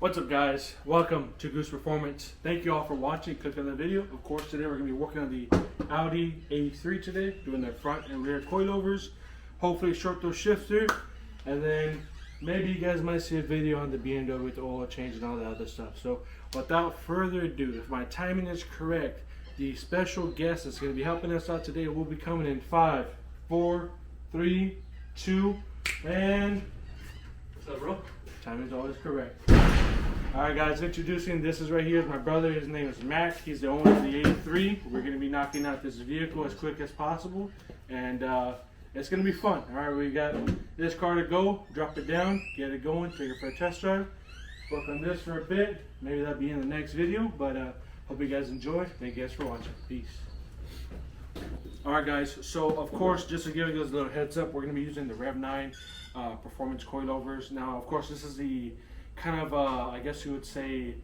What's up, guys? Welcome to Goose Performance. Thank you all for watching, clicking on the video. Of course, today we're going to be working on the Audi A3 today, doing their front and rear coilovers. Hopefully short those shifter, and then maybe you guys might see a video on the BMW with the oil change and all that other stuff. So without further ado, if my timing is correct, the special guest that's going to be helping us out today will be coming in 5, 4, 3, 2, and what's up, bro? Timing is always correct. Alright guys, introducing, this is right here, my brother. His name is Mac. He's the owner of the A3. We're going to be knocking out this vehicle as quick as possible, and it's going to be fun. Alright, we got this car to go, drop it down, get it going, take it for a test drive, work on this for a bit. Maybe that'll be in the next video, but hope you guys enjoy. Thank you guys for watching. Peace. Alright guys, so of course, just to give you guys a little heads up, we're going to be using the Rev 9 performance coilovers. Now of course this is the kind of I guess you would say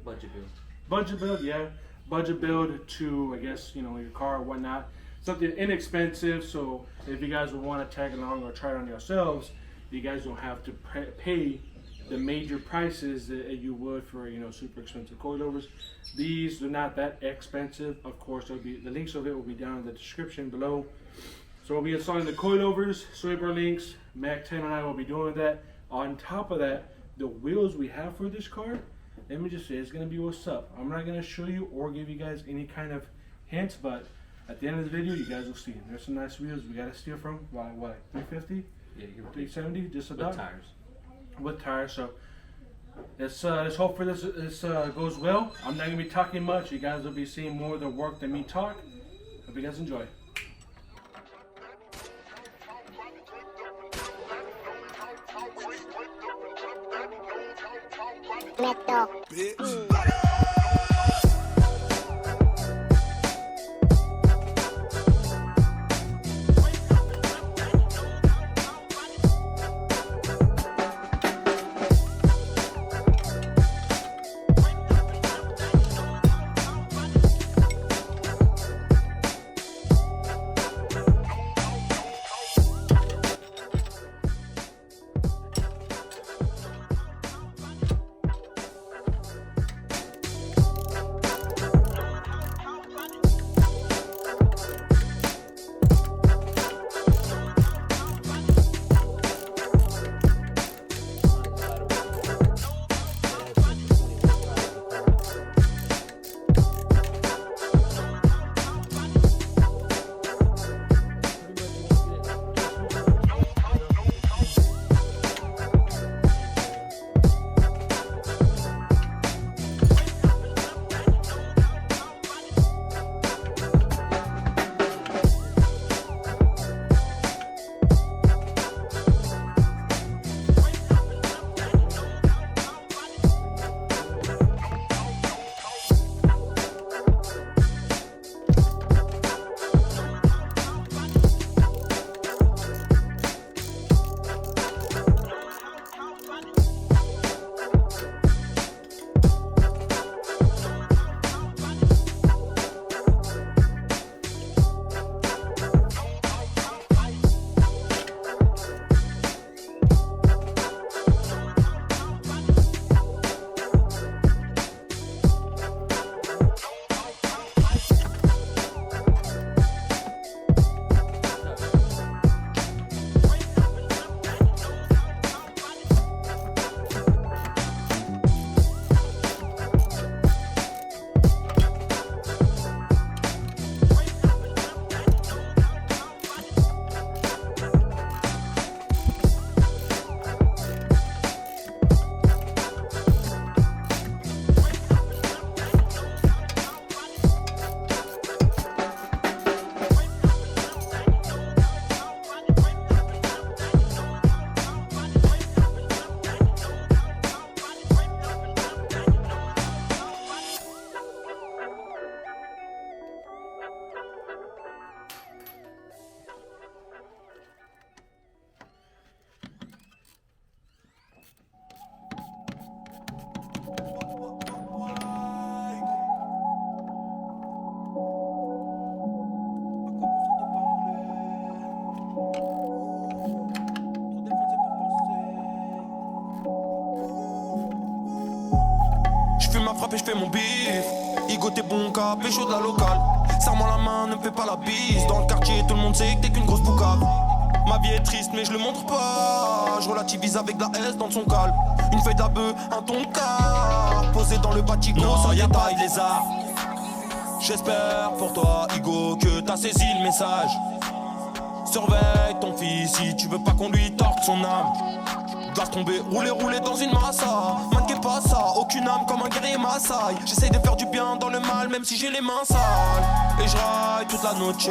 budget build. Budget build, yeah. Budget build to, I guess, you know, your car or whatnot. Something inexpensive, so if you guys would want to tag along or try it on yourselves, you guys don't have to pay the major prices that you would for, you know, super expensive coilovers. These are not that expensive. Of course, there'll be the links of it will be down in the description below. So we'll be installing the coilovers, swiper links. Mac 10 and I will be doing that. On top of that, the wheels we have for this car, let me just say, it's going to be what's up. I'm not going to show you or give you guys any kind of hints, but at the end of the video, you guys will see. There's some nice wheels we got to steal from. What, 350? Yeah, you 370? Just about? with tires. With tires. So let's hope for this goes well. I'm not going to be talking much. You guys will be seeing more of the work than me talk. Hope you guys enjoy. frappe et je fais mon bif. Igo t'es bon cap, pécho de la locale. Serre-moi la main, ne me fais pas la bise. Dans le quartier tout le monde sait que t'es qu'une grosse boucave. Ma vie est triste mais je le montre pas. Je relativise avec la S dans son calme. Une feuille d'abeu, un ton de car. Posé dans le batigo, ça y'a pas de lézard. J'espère pour toi Igo que t'as saisi le message. Surveille ton fils si tu veux pas qu'on lui torque son âme. Dois tomber, rouler dans une massa. Manquez pas ça, aucune âme comme un guerrier Maasai. J'essaye de faire du bien dans le mal même si j'ai les mains sales. Et je raille toute la noche.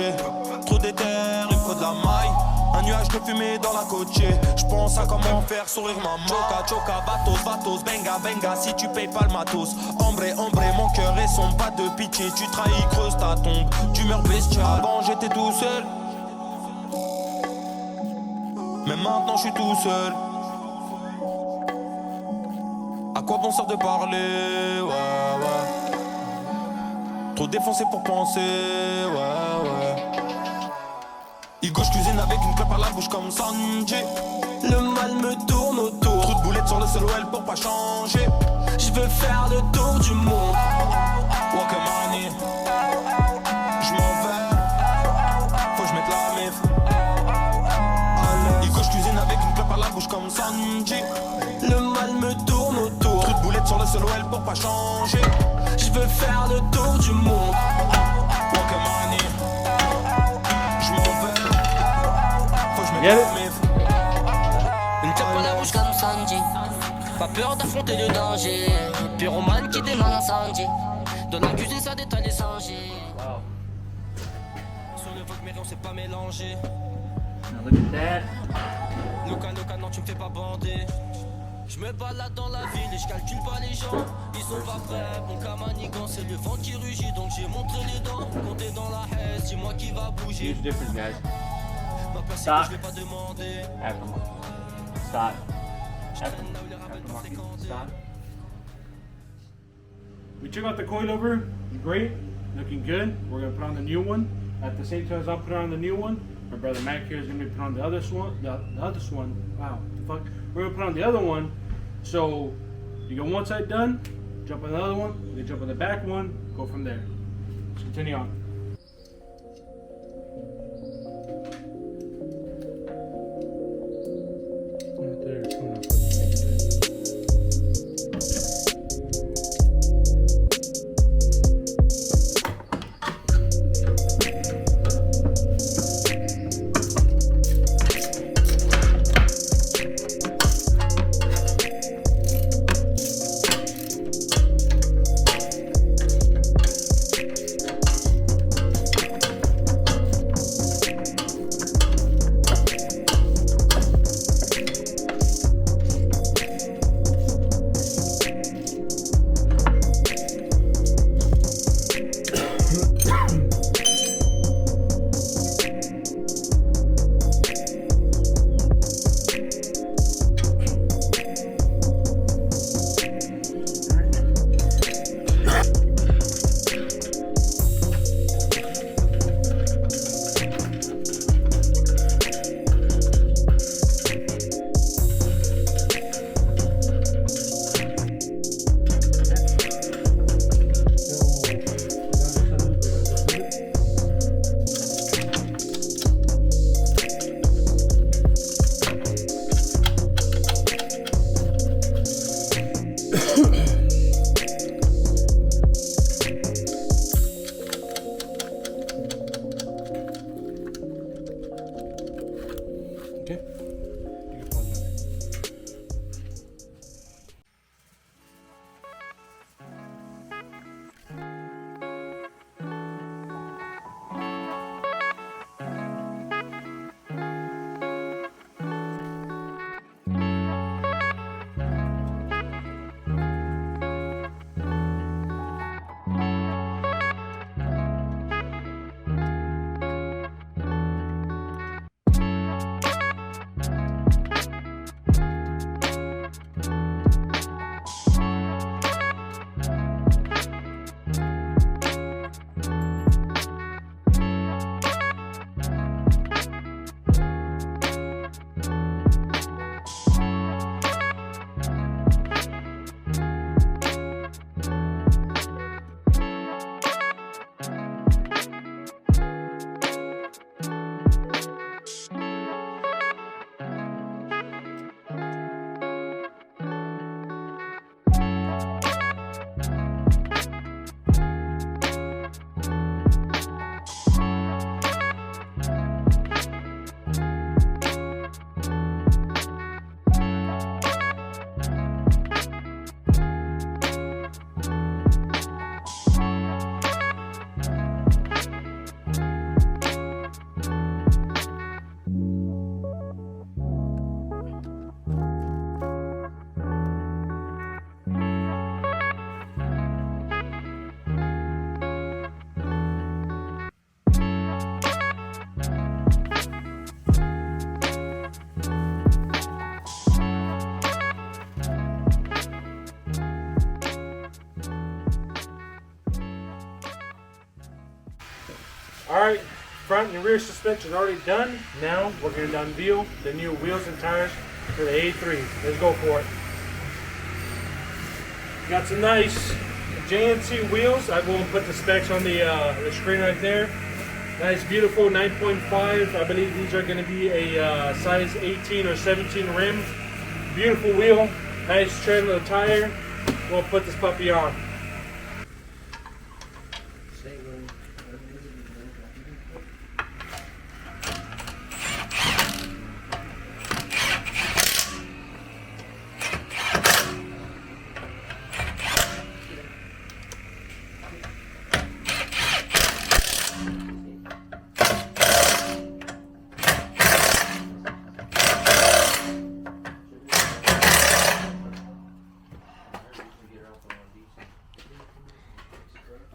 Trop d'éther, il me faut de la maille. Un nuage de fumée dans la côte. Je pense à comment faire sourire ma main. Choca, choca, vatos, benga, benga. Si tu payes pas le matos. Ombre, mon cœur est sombre, pas de pitié. Tu trahis, creuse ta tombe. Tu meurs bestial. Avant j'étais tout seul. Mais maintenant je suis tout seul. À quoi bon sert de parler, ouais. Trop défoncé pour penser, ouais. Igo, cuisine avec une clope à la bouche comme Sanji. Le mal me tourne autour. Trop de boulettes sur le seul well pour pas changer. Je veux faire le tour du monde. Walk money. Je m'en vais. Faut que je mette la mif. Igo, cuisine avec une clope à la bouche comme Sanji. Le mal me tourne autour. Trop de boulettes sur le seul well pour pas changer. Je veux faire le tour du monde. Walk money. Je m'en vais. Faut que je mette la mif. Une clope à la bouche comme Sanji. Pas peur d'affronter le danger. Pyromane qui démarre l'incendie. Dans la cuisine ça détaille les sangers. Sur le vogue mais on s'est pas mélangé. Now look at that. Loca, non tu me fais pas bander. Je me balade dans la ville et je calcule pas les gens. Ils sont pas prêts, mon camanigan c'est le vent qui rugit. Donc j'ai montré les dents, compté dans la haie, dis-moi qui va bouger. Huge difference, guys. Ma place c'est que je vais pas demander. Aftermarket. Stock. Aftermarket. Stock. We took out the coilover, great, looking good. We're gonna put on the new one. At the same time as I'm putting on the new one, my brother Mac here is gonna be putting on the other one. The other one. Wow, the fuck. We're gonna put on the other one. So you get one side done, jump on the other one, you jump on the back one, go from there. Let's continue on. Alright, front and rear suspension already done. Now we're going to unveil the new wheels and tires for the A3. Let's go for it. Got some nice Jnc wheels. I will put the specs on the screen right there. Nice, beautiful 9.5. I believe these are going to be a size 18 or 17 rim. Beautiful wheel. Nice tread of the tire. We'll put this puppy on.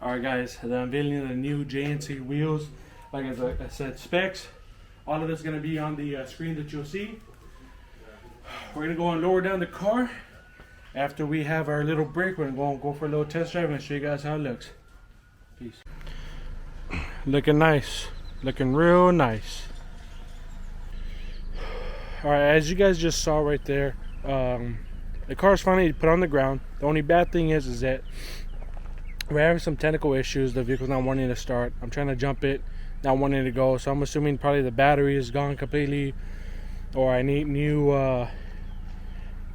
Alright guys, the unveiling of the new Jnc wheels. Like I said, specs. All of this is going to be on the screen that you'll see. We're going to go and lower down the car. After we have our little break, we're going to go for a little test drive and show you guys how it looks. Peace. Looking nice. Looking real nice. Alright, as you guys just saw right there, the car is finally put on the ground. The only bad thing is that we're having some technical issues. The vehicle's not wanting to start. I'm trying to jump it, not wanting to go. So I'm assuming probably the battery is gone completely, or I need new. I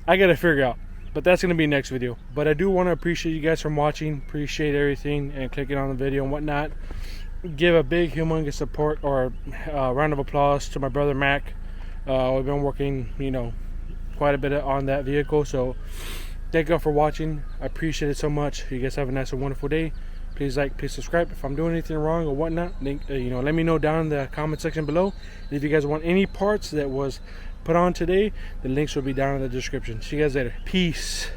gotta figure out. But that's gonna be next video. But I do want to appreciate you guys from watching. Appreciate everything and clicking on the video and whatnot. Give a big, humongous support or round of applause to my brother Mac. We've been working, quite a bit on that vehicle. So thank you all for watching. I appreciate it so much. You guys have a nice and wonderful day. Please like, please subscribe. If I'm doing anything wrong or whatnot, let me know down in the comment section below. And if you guys want any parts that was put on today, the links will be down in the description. See you guys later. Peace.